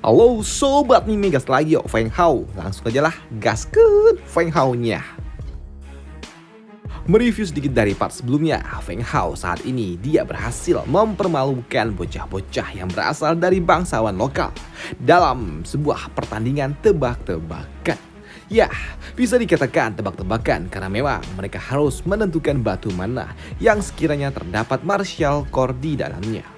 Halo sobat mimi, gas lagi yuk Feng Hao. Langsung aja lah gaskeun Feng Hao-nya. Mereview sedikit dari part sebelumnya, Feng Hao saat ini dia berhasil mempermalukan bocah-bocah yang berasal dari bangsawan lokal dalam sebuah pertandingan tebak-tebakan. Ya, bisa dikatakan tebak-tebakan karena memang mereka harus menentukan batu mana yang sekiranya terdapat martial core di dalamnya.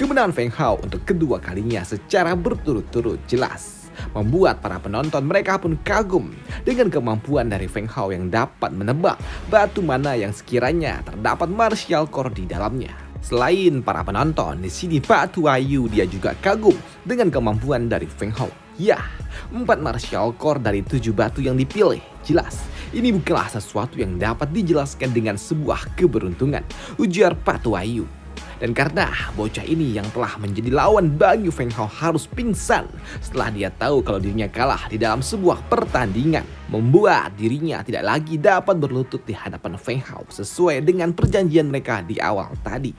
Kemenangan Feng Hao untuk kedua kalinya secara berturut-turut jelas membuat para penonton mereka pun kagum dengan kemampuan dari Feng Hao yang dapat menebak batu mana yang sekiranya terdapat martial core di dalamnya. Selain para penonton, di sini Pak Tuayu dia juga kagum dengan kemampuan dari Feng Hao. Ya, 4 martial core dari 7 batu yang dipilih. Jelas, ini bukanlah sesuatu yang dapat dijelaskan dengan sebuah keberuntungan, ujar Pak Tuayu. Dan karena bocah ini yang telah menjadi lawan bagi Feng Hao harus pingsan setelah dia tahu kalau dirinya kalah di dalam sebuah pertandingan, membuat dirinya tidak lagi dapat berlutut di hadapan Feng Hao sesuai dengan perjanjian mereka di awal tadi.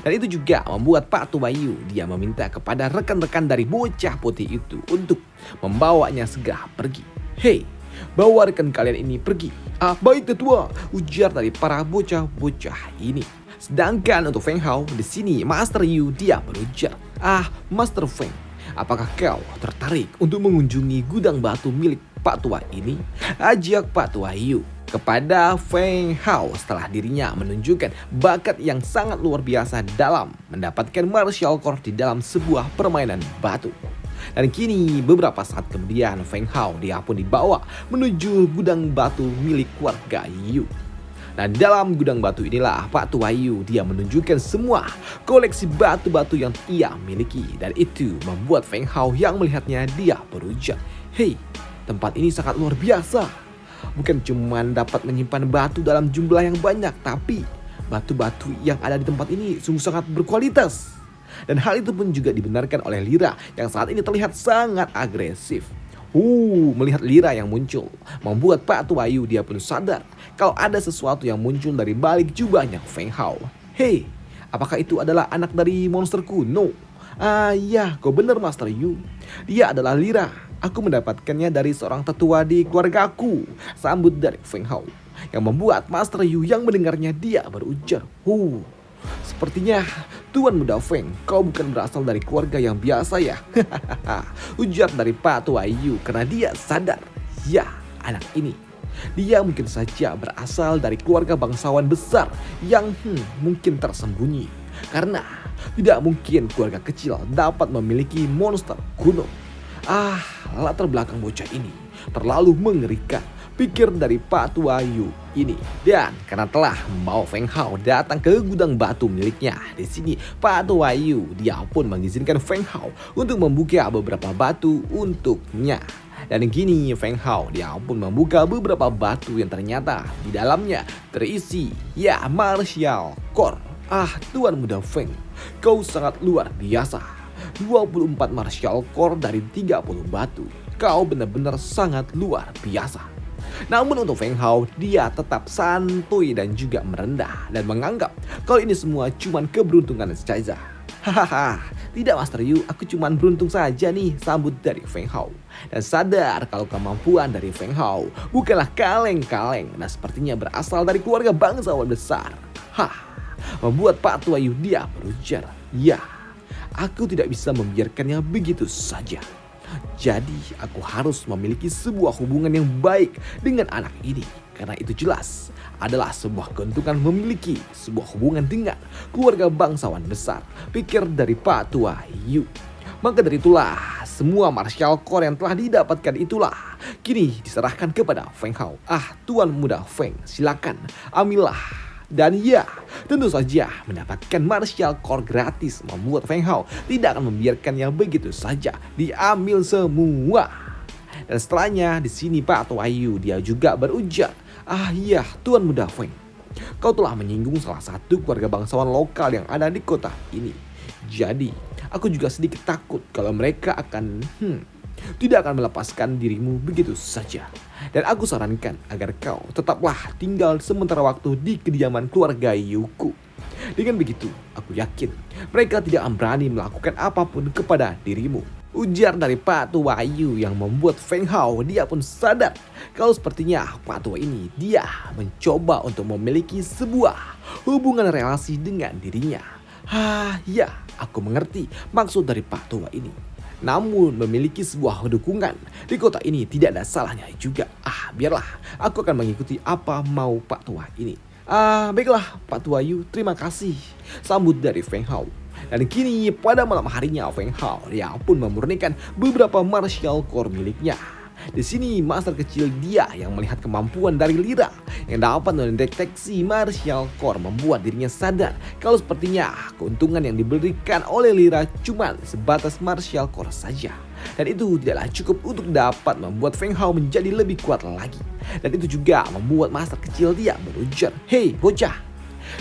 Dan itu juga membuat Pak Tuayu dia meminta kepada rekan-rekan dari bocah putih itu untuk membawanya segera pergi. Hei, bawa rekan kalian ini pergi. Baik tetua, ujar dari para bocah-bocah ini. Sedangkan untuk Feng Hao di sini Master Yu dia berujar, Master Feng, apakah kau tertarik untuk mengunjungi gudang batu milik Pak Tua ini? Ajak Pak Tua Yu kepada Feng Hao setelah dirinya menunjukkan bakat yang sangat luar biasa dalam mendapatkan martial core di dalam sebuah permainan batu. Dan kini beberapa saat kemudian Feng Hao dia pun dibawa menuju gudang batu milik keluarga Yu. Nah, dalam gudang batu inilah Pak Tuayu dia menunjukkan semua koleksi batu-batu yang ia miliki. Dan itu membuat Feng Hao yang melihatnya dia berujar, "Hei, tempat ini sangat luar biasa. Bukan cuma dapat menyimpan batu dalam jumlah yang banyak, tapi batu-batu yang ada di tempat ini sungguh sangat berkualitas." Dan hal itu pun juga dibenarkan oleh Lira yang saat ini terlihat sangat agresif. Melihat Lira yang muncul membuat Pak Tuayu dia pun sadar kalau ada sesuatu yang muncul dari balik jubahnya Feng Hao. Hei, apakah itu adalah anak dari monster kuno? Ya, kau benar Master Yu. Dia adalah Lira. Aku mendapatkannya dari seorang tetua di keluarga aku. Sambut dari Feng Hao. Yang membuat Master Yu yang mendengarnya dia berujar, sepertinya Tuan Muda Feng, kau bukan berasal dari keluarga yang biasa ya? Ujar dari Pak Tuayu karena dia sadar, ya anak ini, dia mungkin saja berasal dari keluarga bangsawan besar yang mungkin tersembunyi. Karena tidak mungkin keluarga kecil dapat memiliki monster kuno. Latar belakang bocah ini terlalu mengerikan, pikir dari Pak Tuayu ini. Dan karena telah membawa Feng Hao datang ke gudang batu miliknya, di sini Pak Tuayu dia pun mengizinkan Feng Hao untuk membuka beberapa batu untuknya. Dan kini Feng Hao dia pun membuka beberapa batu yang ternyata di dalamnya terisi martial core. Tuan Muda Feng, kau sangat luar biasa. 24 martial core dari 30 batu. Kau benar-benar sangat luar biasa. Namun untuk Feng Hao, dia tetap santuy dan juga merendah dan menganggap kalau ini semua cuman keberuntungan saja. Tidak Master Yu, aku cuman beruntung saja nih, sambut dari Feng Hao. Dan sadar kalau kemampuan dari Feng Hao bukanlah kaleng-kaleng dan sepertinya berasal dari keluarga bangsawan besar. Membuat Pak Tuayu dia berujar, ya, aku tidak bisa membiarkannya begitu saja. Jadi aku harus memiliki sebuah hubungan yang baik dengan anak ini. Karena itu jelas adalah sebuah keuntungan memiliki sebuah hubungan dengan keluarga bangsawan besar, pikir dari Pak Tuayu. Maka dari itulah semua martial core yang telah didapatkan itulah kini diserahkan kepada Feng Hao. Tuan Muda Feng, silakan ambillah. Dan ya, tentu saja mendapatkan martial core gratis membuat Feng Hao tidak akan membiarkannya begitu saja diambil semua. Dan setelahnya di sini Pak Tuayu dia juga berujar, ya Tuan Muda Feng, kau telah menyinggung salah satu keluarga bangsawan lokal yang ada di kota ini. Jadi aku juga sedikit takut kalau mereka akan tidak akan melepaskan dirimu begitu saja. Dan aku sarankan agar kau tetaplah tinggal sementara waktu di kediaman keluarga Yuku. Dengan begitu, aku yakin mereka tidak akan berani melakukan apapun kepada dirimu. Ujar dari Pak Tua Yu yang membuat Feng Hao dia pun sadar kalau sepertinya Pak Tua ini dia mencoba untuk memiliki sebuah hubungan relasi dengan dirinya. Ya, aku mengerti maksud dari Pak Tua ini. Namun memiliki sebuah dukungan di kota ini tidak ada salahnya juga. Biarlah aku akan mengikuti apa mau Pak Tua ini. Baiklah Pak Tua Yu, terima kasih. Sambut dari Feng Hao. Dan kini pada malam harinya Feng Hao dia pun memurnikan beberapa martial core miliknya. Di sini master kecil dia yang melihat kemampuan dari Lira yang dapat mendeteksi martial core membuat dirinya sadar kalau sepertinya keuntungan yang diberikan oleh Lira cuma sebatas martial core saja. Dan itu tidaklah cukup untuk dapat membuat Feng Hao menjadi lebih kuat lagi. Dan itu juga membuat master kecil dia berujar, "Hei bocah,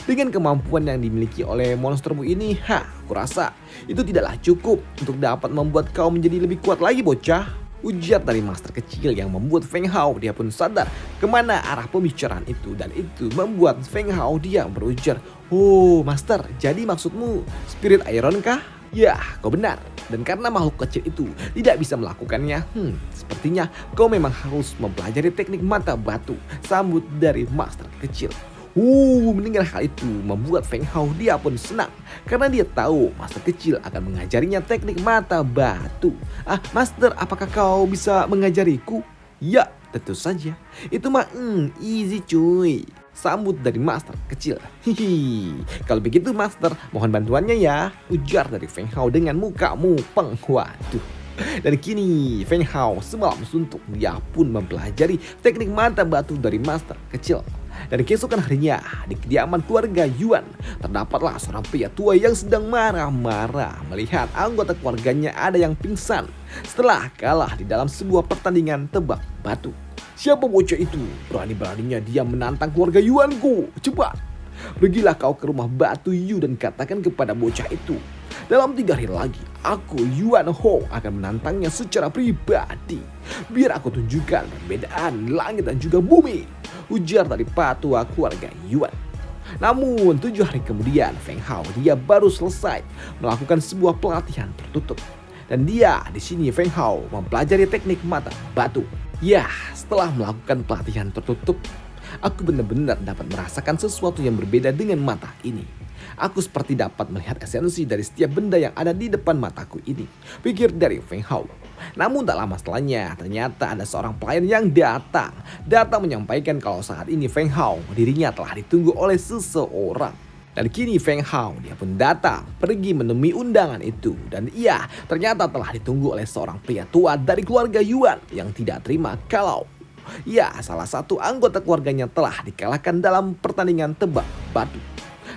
dengan kemampuan yang dimiliki oleh monstermu ini, kurasa itu tidaklah cukup untuk dapat membuat kau menjadi lebih kuat lagi bocah." Ujar dari master kecil yang membuat Feng Hao dia pun sadar kemana arah pembicaraan itu. Dan itu membuat Feng Hao dia berujar, "Oh master, jadi maksudmu Spirit Iron kah?" Ya, kau benar. Dan karena makhluk kecil itu tidak bisa melakukannya, sepertinya kau memang harus mempelajari teknik mata batu. Sambut dari master kecil. Mendengar hal itu membuat Feng Hao dia pun senang karena dia tahu master kecil akan mengajarinya teknik mata batu. Master, apakah kau bisa mengajariku? Ya, tentu saja. Itu mah easy cuy. Sambut dari master kecil. Kalau begitu master, mohon bantuannya ya. Ujar dari Feng Hao dengan muka mupeng. Waduh. Dan kini Feng Hao semalam suntuk dia pun mempelajari teknik mata batu dari master kecil. Dan keesokan harinya di kediaman keluarga Yuan terdapatlah seorang pria tua yang sedang marah-marah melihat anggota keluarganya ada yang pingsan setelah kalah di dalam sebuah pertandingan tebak batu. Siapa bocah itu? Berani-beraninya dia menantang keluarga Yuanku. Cepat, pergilah kau ke rumah batu Yu dan katakan kepada bocah itu, dalam 3 hari lagi aku Yuan Hong akan menantangnya secara pribadi. Biar aku tunjukkan perbedaan langit dan juga bumi. Ujar dari patua keluarga Yuan. Namun 7 hari kemudian Feng Hao dia baru selesai melakukan sebuah pelatihan tertutup. Dan dia di sini Feng Hao mempelajari teknik mata batu. Ya, setelah melakukan pelatihan tertutup, aku benar-benar dapat merasakan sesuatu yang berbeda dengan mata ini. Aku seperti dapat melihat esensi dari setiap benda yang ada di depan mataku ini, pikir dari Feng Hao. Namun tak lama setelahnya, ternyata ada seorang pelayan yang datang menyampaikan kalau saat ini Feng Hao dirinya telah ditunggu oleh seseorang. Dan kini Feng Hao dia pun datang pergi menemui undangan itu. Dan ia ternyata telah ditunggu oleh seorang pria tua dari keluarga Yuan yang tidak terima kalau salah satu anggota keluarganya telah dikalahkan dalam pertandingan tebak batu.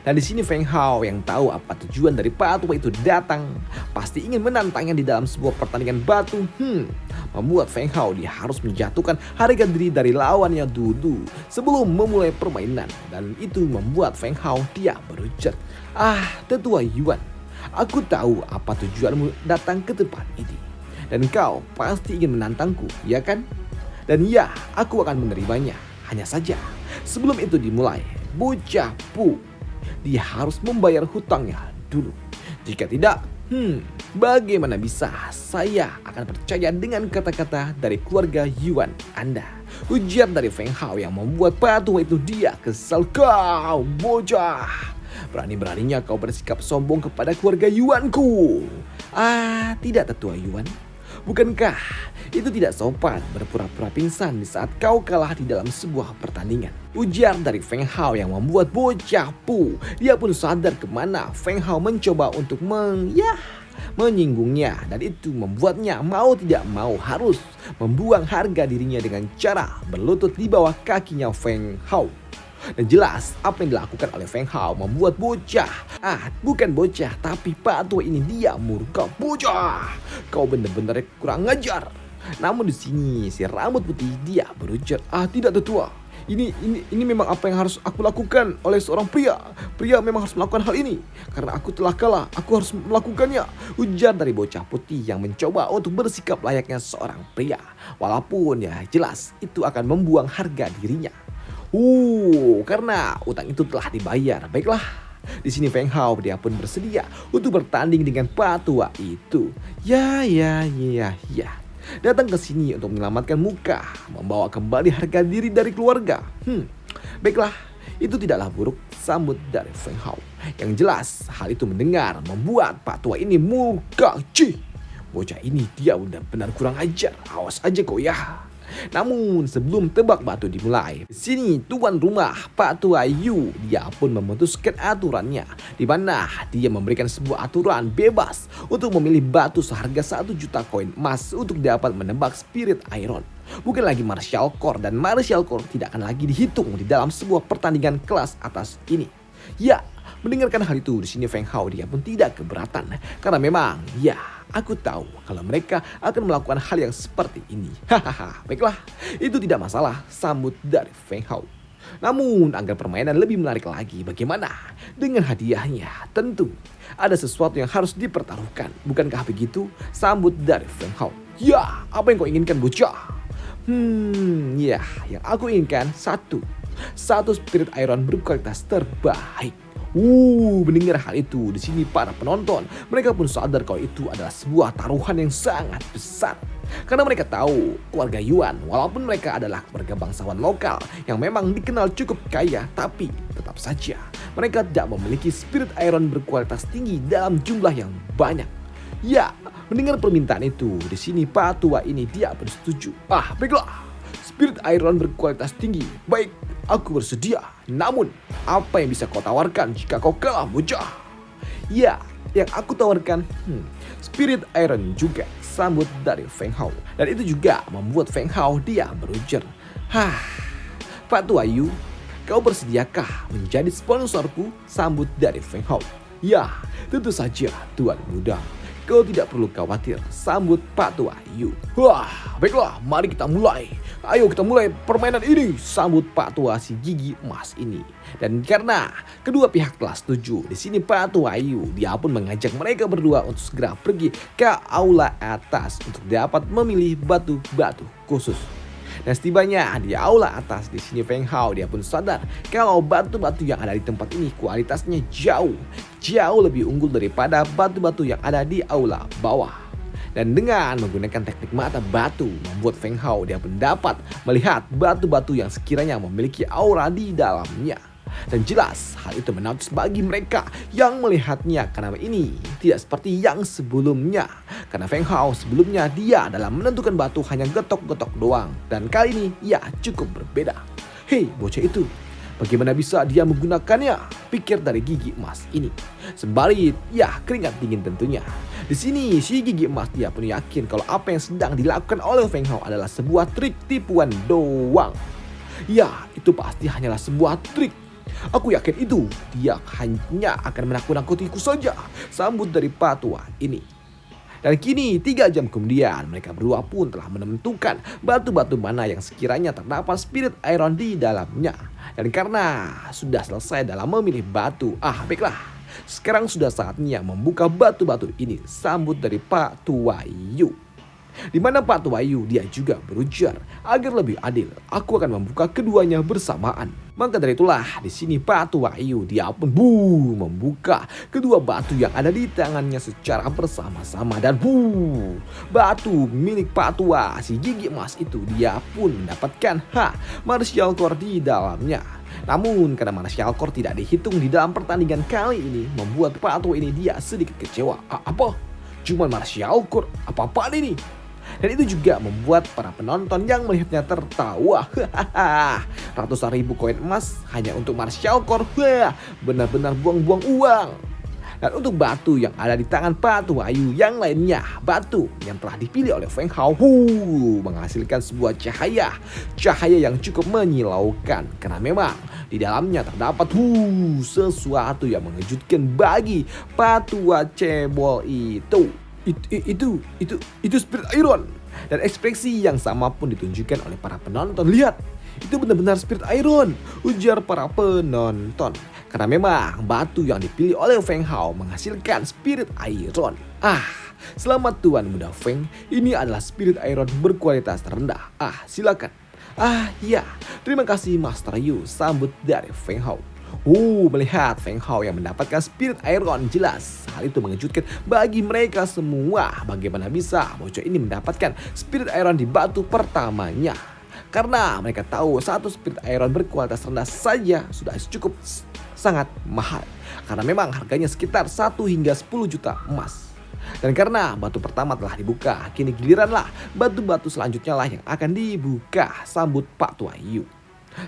Dan di sini Feng Hao yang tahu apa tujuan dari patua itu datang, pasti ingin menantangnya di dalam sebuah pertandingan batu. Membuat Feng Hao dia harus menjatuhkan harga diri dari lawannya dulu sebelum memulai permainan. Dan itu membuat Feng Hao dia berujar, tetua Yuan, aku tahu apa tujuanmu datang ke tempat ini. Dan kau pasti ingin menantangku, ya kan? Dan ya, aku akan menerimanya. Hanya saja, sebelum itu dimulai, bocah Pu, dia harus membayar hutangnya dulu. Jika tidak, bagaimana bisa saya akan percaya dengan kata-kata dari keluarga Yuan Anda? Ujar dari Feng Hao yang membuat patua itu dia kesal. Kau bocah, berani-beraninya kau bersikap sombong kepada keluarga Yuanku. Tidak tetua Yuan. Bukankah itu tidak sopan berpura-pura pingsan di saat kau kalah di dalam sebuah pertandingan? Ujar dari Feng Hao yang membuat bocah Pu dia pun sadar kemana Feng Hao mencoba untuk menyinggungnya. Dan itu membuatnya mau tidak mau harus membuang harga dirinya dengan cara berlutut di bawah kakinya Feng Hao. Dan jelas apa yang dilakukan oleh Feng Hao membuat bocah, bukan bocah tapi patua ini dia murka. Bocah, kau benar-benar kurang ngajar. Namun di sini si rambut putih dia berujar, tidak tetua. Ini memang apa yang harus aku lakukan oleh seorang pria. Pria memang harus melakukan hal ini. Karena aku telah kalah, aku harus melakukannya. Ujar dari bocah putih yang mencoba untuk bersikap layaknya seorang pria. Walaupun jelas itu akan membuang harga dirinya. Karena utang itu telah dibayar. Baiklah, Di sini Feng Hao dia pun bersedia untuk bertanding dengan patua itu. Ya. Datang ke sini untuk menyelamatkan muka, membawa kembali harga diri dari keluarga. Baiklah, itu tidaklah buruk, sambut dari Feng Hao. Yang jelas, hal itu mendengar membuat Pak Tua ini muka cih. Bocah ini dia benar-benar kurang ajar, awas aja kau ya. Namun sebelum tebak batu dimulai, di sini tuan rumah Pak Tua Yu dia pun memutuskan aturannya, di mana dia memberikan sebuah aturan bebas untuk memilih batu seharga 1 juta koin emas untuk dapat menebak Spirit Iron. Bukan lagi Martial Core, dan Martial Core tidak akan lagi dihitung di dalam sebuah pertandingan kelas atas ini. Ya, mendengarkan hal itu di sini Feng Hao dia pun tidak keberatan, karena memang ya, aku tahu kalau mereka akan melakukan hal yang seperti ini. Hahaha, baiklah, itu tidak masalah, sambut dari Feng Hao. Namun agar permainan lebih menarik lagi, bagaimana dengan hadiahnya? Tentu ada sesuatu yang harus dipertaruhkan, bukankah begitu? Sambut dari Feng Hao. Ya, apa yang kau inginkan bocah? Ya, yang aku inginkan satu Spirit Iron berkualitas terbaik. Mendengar hal itu di sini para penonton, mereka pun sadar kalau itu adalah sebuah taruhan yang sangat besar. Karena mereka tahu keluarga Yuan, walaupun mereka adalah keluarga bangsawan lokal yang memang dikenal cukup kaya, tapi tetap saja mereka tidak memiliki Spirit Iron berkualitas tinggi dalam jumlah yang banyak. Ya, mendengar permintaan itu, di sini Pak Tua ini dia pun setuju. Baiklah, Spirit Iron berkualitas tinggi. Baik, aku bersedia. Namun, apa yang bisa kau tawarkan jika kau kalah, bocah? Ya, yang aku tawarkan Spirit Iron juga, sambut dari Feng Hao. Dan itu juga membuat Feng Hao dia berujar. Pak Tua Yu, kau bersediakah menjadi sponsorku? Sambut dari Feng Hao. Ya, tentu saja tuan muda. Kau tidak perlu khawatir, sambut Pak Tua Yu. Baiklah, mari kita mulai. Ayo kita mulai permainan ini, sambut Pak Tua si gigi emas ini. Dan karena kedua pihak telah setuju, di sini Pak Tua Yu dia pun mengajak mereka berdua untuk segera pergi ke aula atas untuk dapat memilih batu-batu khusus. Dan setibanya di aula atas, di sini Feng Hao dia pun sadar kalau batu-batu yang ada di tempat ini kualitasnya jauh lebih unggul daripada batu-batu yang ada di aula bawah. Dan dengan menggunakan teknik mata batu, membuat Feng Hao dia pun dapat melihat batu-batu yang sekiranya memiliki aura di dalamnya. Dan jelas hal itu menautis bagi mereka yang melihatnya, karena ini tidak seperti yang sebelumnya. Karena Feng Hao sebelumnya dia dalam menentukan batu hanya getok-getok doang, dan kali ini ya cukup berbeda. Hei bocah itu, bagaimana bisa dia menggunakannya? Pikir dari gigi emas ini. Sembari ya keringat dingin tentunya. Di sini si gigi emas dia pun yakin kalau apa yang sedang dilakukan oleh Feng Hao adalah sebuah trik tipuan doang. Ya, itu pasti hanyalah sebuah trik. Aku yakin itu, dia hanya akan menakut-nakutiku saja, sambut dari Pak Tua ini. Dan kini 3 jam kemudian mereka berdua pun telah menentukan batu-batu mana yang sekiranya terdapat Spirit Iron di dalamnya. Dan karena sudah selesai dalam memilih batu, baiklah, sekarang sudah saatnya membuka batu-batu ini, sambut dari Pak Tua Yu. Di mana Pak Tua Yu dia juga berujar, agar lebih adil, aku akan membuka keduanya bersamaan. Maka dari itulah di sini Pak Tua Yu dia pun membuka kedua batu yang ada di tangannya secara bersama-sama, dan batu milik Pak Tua si gigi emas itu dia pun mendapatkan Martial Core di dalamnya. Namun karena Martial Core tidak dihitung di dalam pertandingan kali ini, membuat Pak Tua ini dia sedikit kecewa. Apa? Cuma Martial Core? Apa-apaan ini? Dan itu juga membuat para penonton yang melihatnya tertawa. Ratusan ribu koin emas hanya untuk Martial Core. Benar-benar buang-buang uang. Dan untuk batu yang ada di tangan Pak Tua Yu yang lainnya, batu yang telah dipilih oleh Feng Hao menghasilkan sebuah cahaya yang cukup menyilaukan, karena memang di dalamnya terdapat sesuatu yang mengejutkan bagi Pak Tua cebol itu. Itu Spirit Iron. Dan ekspresi yang sama pun ditunjukkan oleh para penonton. Lihat, itu benar-benar Spirit Iron, ujar para penonton. Karena memang batu yang dipilih oleh Feng Hao menghasilkan Spirit Iron. Selamat tuan muda Feng, ini adalah Spirit Iron berkualitas rendah. Silakan. Ya, terima kasih Master Yu, sambut dari Feng Hao. Melihat Feng Hao yang mendapatkan Spirit Iron, jelas hal itu mengejutkan bagi mereka semua. Bagaimana bisa bocah ini mendapatkan Spirit Iron di batu pertamanya? Karena mereka tahu satu Spirit Iron berkualitas rendah saja sudah cukup sangat mahal. Karena memang harganya sekitar 1 hingga 10 juta emas. Dan karena batu pertama telah dibuka, kini giliranlah batu-batu selanjutnya lah yang akan dibuka, sambut Pak Tua Yu.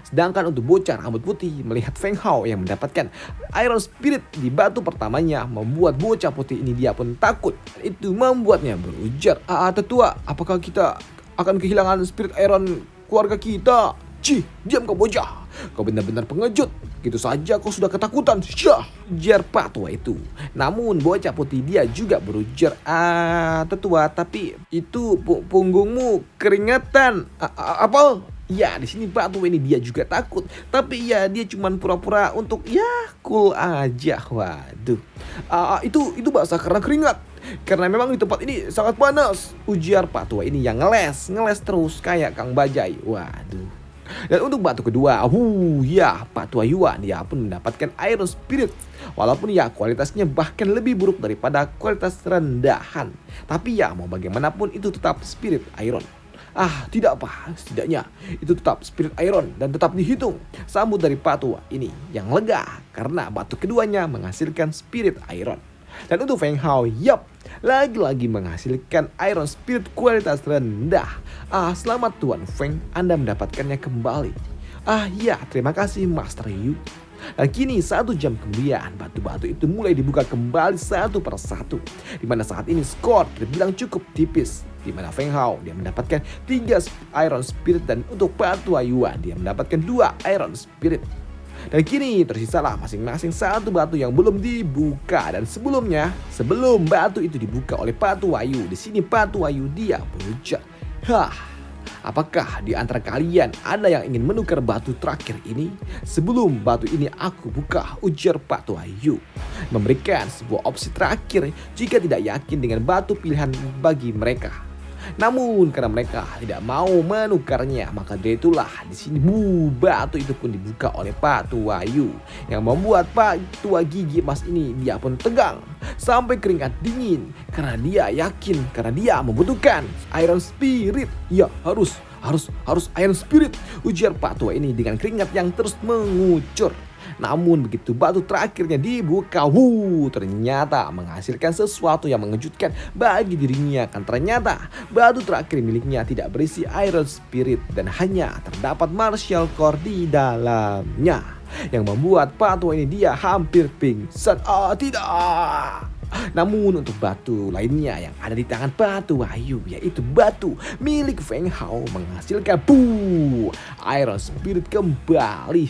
Sedangkan untuk bocah rambut putih melihat Feng Hao yang mendapatkan Iron Spirit di batu pertamanya, membuat bocah putih ini dia pun takut. Itu membuatnya berujar, tetua, apakah kita akan kehilangan Spirit Iron keluarga kita? Cih, diam kau bocah, kau benar-benar pengejut. Gitu saja kau sudah ketakutan, syah, ujar Pak Tua itu. Namun bocah putih dia juga berujar, tetua, tapi itu punggungmu keringetan. Apa? Ya, di sini Pak Tua ini dia juga takut, tapi ya dia cuma pura-pura untuk cool aja. Waduh, itu basah karena keringat. Karena memang di tempat ini sangat panas, ujar Pak Tua ini yang ngeles terus kayak Kang Bajai. Waduh. Dan untuk batu kedua, Pak Tua Yuan dia pun mendapatkan Iron Spirit. Walaupun ya kualitasnya bahkan lebih buruk daripada kualitas rendahan. Tapi ya mau bagaimanapun itu tetap Spirit Iron. Tidak apa, setidaknya itu tetap Spirit Iron dan tetap dihitung. Sambut dari Pak Tua ini yang lega karena batu keduanya menghasilkan Spirit Iron. Dan untuk Feng Hao, lagi-lagi menghasilkan Iron Spirit kualitas rendah. Selamat Tuan Feng, Anda mendapatkannya kembali. Terima kasih Master Yu. Dan kini 1 jam kemudian batu-batu itu mulai dibuka kembali satu persatu. Dimana saat ini skor terbilang cukup tipis. Dimana Feng Hao dia mendapatkan 3 Iron Spirit dan untuk Pak Tua Yuan dia mendapatkan 2 Iron Spirit. Dan kini tersisalah masing-masing 1 batu yang belum dibuka. Dan sebelum batu itu dibuka oleh Pak Tua Yu, di sini Pak Tua Yu dia berujar, apakah di antara kalian ada yang ingin menukar batu terakhir ini? Sebelum batu ini aku buka, ujar Pak Tua Yu. Memberikan sebuah opsi terakhir jika tidak yakin dengan batu pilihan bagi mereka. Namun karena mereka tidak mau menukarnya, maka dari itulah di sini batu itu pun dibuka oleh Pak Tua Yu, yang membuat Pak Tua Gigi Emas ini dia pun tegang sampai keringat dingin karena dia yakin, karena dia membutuhkan Iron Spirit. Ya harus Iron Spirit, ujar Pak Tua ini dengan keringat yang terus mengucur. Namun begitu batu terakhirnya dibuka, ternyata menghasilkan sesuatu yang mengejutkan bagi dirinya. Kan ternyata batu terakhir miliknya tidak berisi Iron Spirit dan hanya terdapat Martial Core di dalamnya, yang membuat Pak Tua ini dia hampir pingsan. Tidak. Namun untuk batu lainnya yang ada di tangan Pak Tua Yu, yaitu batu milik Feng Hao, menghasilkan Iron Spirit kembali.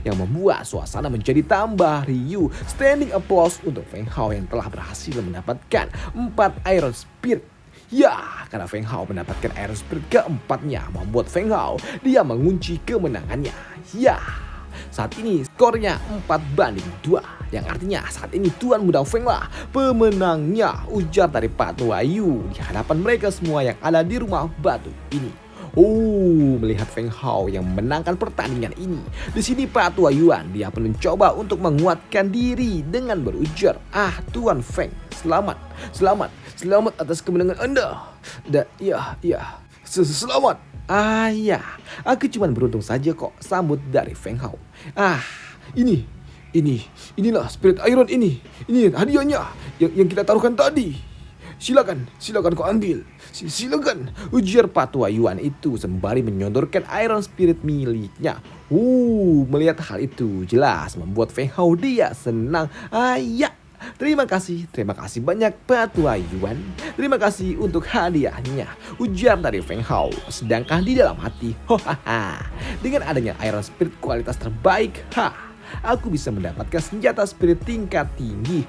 Yang membuat suasana menjadi tambah riuh. Standing applause untuk Feng Hao yang telah berhasil mendapatkan 4 Iron Spirit. Karena Feng Hao mendapatkan Iron Spirit keempatnya, membuat Feng Hao dia mengunci kemenangannya. Saat ini skornya 4-2, yang artinya saat ini Tuan Muda Feng lah pemenangnya, ujar dari Pak Tua Yu di hadapan mereka semua yang ada di rumah batu ini. Melihat Feng Hao yang memenangkan pertandingan ini, di sini Pak Tua Yuan dia pun mencoba untuk menguatkan diri dengan berujar, Tuan Feng, selamat atas kemenangan Anda. Selamat. Aku cuma beruntung saja kok, sambut dari Feng Hao. Inilah Spirit Iron ini hadiahnya yang kita taruhkan tadi. Silakan kau ambil. Silakan, ujar Pak Tua Yuan itu sembari menyodorkan Iron Spirit miliknya. Melihat hal itu jelas membuat Feng Hao dia senang. Terima kasih banyak Pak Tua Yuan. Terima kasih untuk hadiahnya, ujar dari Feng Hao. Sedangkan di dalam hati, dengan adanya Iron Spirit kualitas terbaik, aku bisa mendapatkan senjata spirit tingkat tinggi.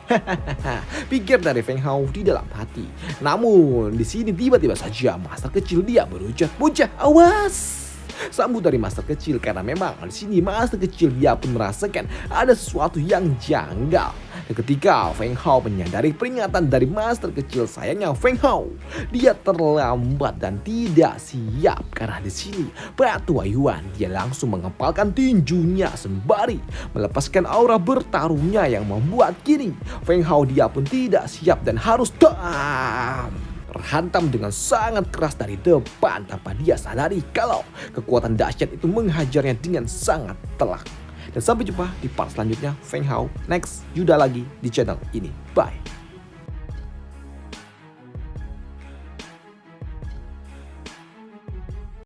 Pikir dari Feng Hao di dalam hati. Namun di sini tiba-tiba saja master kecil dia berujar, "Bocah, awas! Sambut dari master kecil karena memang di sini master kecil dia pun merasakan ada sesuatu yang janggal. Dan ketika Feng Hao menyadari peringatan dari master kecil, sayangnya Feng Hao dia terlambat dan tidak siap karena di sini Batu Yuan dia langsung mengepalkan tinjunya sembari melepaskan aura bertarungnya yang membuat kini Feng Hao dia pun tidak siap dan harus terhantam dengan sangat keras dari depan tanpa dia sadari kalau kekuatan dahsyat itu menghajarnya dengan sangat telak. Dan sampai jumpa di part selanjutnya Feng Hao next Yuda lagi di channel ini. Bye.